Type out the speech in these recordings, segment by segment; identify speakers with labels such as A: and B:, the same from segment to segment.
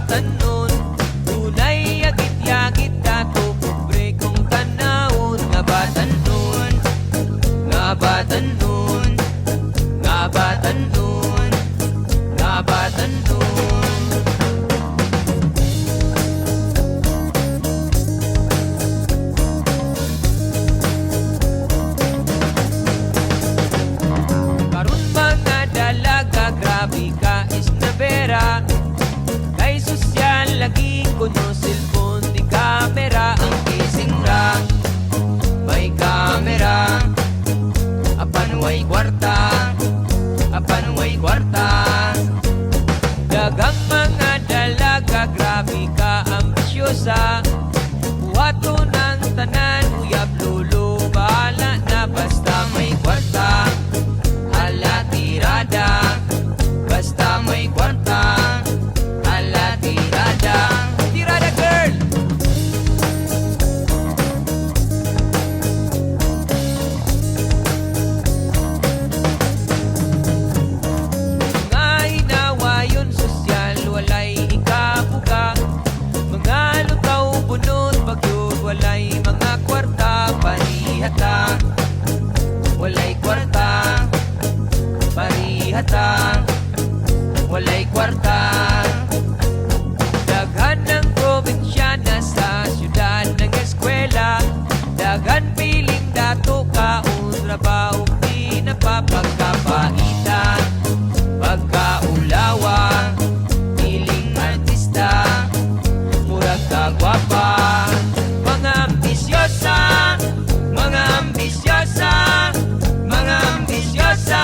A: batanon. Dunay yagit-yagit dato pobre kong tanawon. Nga batanon, nga batanon, nga batanon, nga batanon. Karon mga dalaga, grabe ka isnabera. Kay sosyal lagi kuno cellphone di kamera. Ang kising ra may kamera, apan way kwarta, apan way kwarta. Dagang mga dalaga, grabe ka ambisyosa. Buhato ng tanan, uyab lulo, bahala na basta may kwarta. Hala tirada, basta may kwarta. Hala tirada, tirada girl. Mga hinawayon sosyal, walay ikabuga. Mga lutaw bunot, bagyod, walay mga kwarta. Parihata, walay kwarta. Parihata, walay kwarta. Daghan ng probinsya nasa syudad ng eskwela. Daghan piling dato kaon, trabaho di napapagkapaitan. Pagkaulawa, piling artista, murag kagwapa. Mga ambisyosa, mga ambisyosa, mga ambisyosa.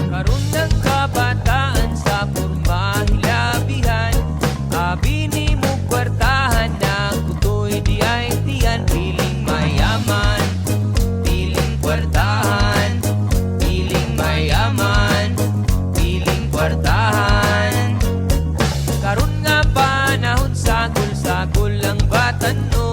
A: Karon ng kabataan sa porma hilabihan. Abi ni mo kwartahan na kutoy di ay tiyan. Piling mayaman, piling kwartahan. Piling mayaman, piling kwartahan. Karon nga panahon sagol-sagol ang batanon.